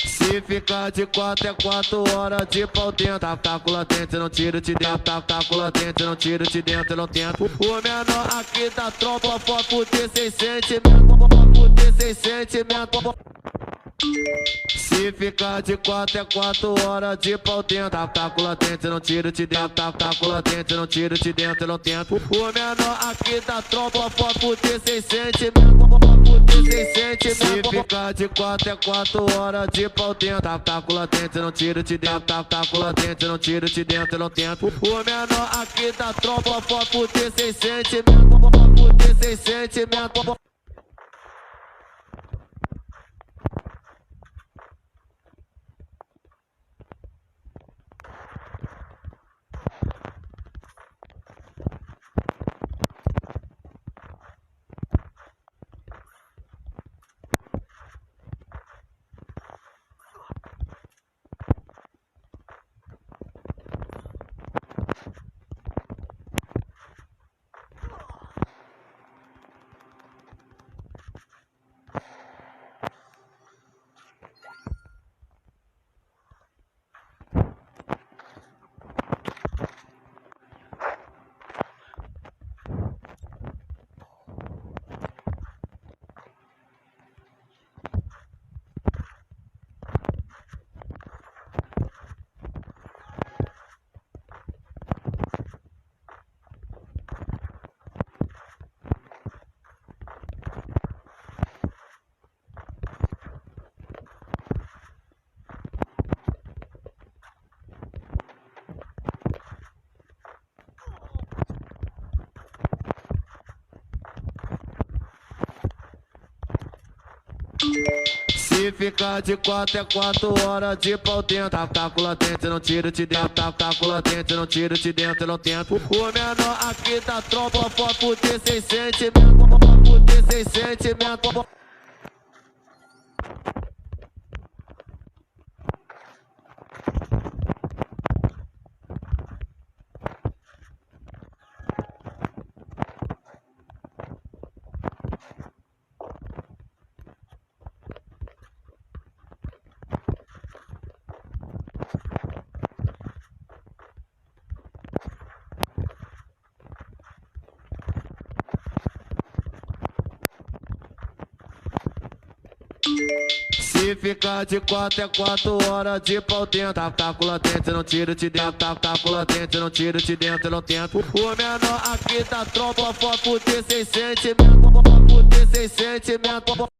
Se ficar de 4 é 4 horas de pau dentro. Tá com latente, não tiro de dentro. Tá com latente, não tiro de dentro, não tento. O menor aqui da tropa, foco de sem sentimento. Foco de sem sentimento. Se ficar de 4 é 4 horas de pau dentro. Tá com latente, não tiro de dentro. Tá com latente, não tiro de dentro, não tento. O menor aqui da tropa, foco de sem sentimento. Foco de sem sentimento. Se ficar de 4 é 4 horas de pau dentro. Tá com latente, não tiro de dentro. Tá com latente, não tiro de dentro, não tento. O menor aqui da tropa, foco de sem sentimento. Foco de sem sentimento. Se ficar de 4 é 4 horas de pau dentro. Tá com latente, não tiro de dentro. Tá com latente, não tiro de dentro, não tento. O menor aqui da tropa, foco de sem sentimento. Foco de sem sentimento. Se ficar de 4 é 4 horas de pau dentro. Tá com latente, não tiro de dentro. Tá com latente, não tiro de dentro, não tento. O menor aqui da tropa, foco de sem sentimento. Foco de sem sentimento.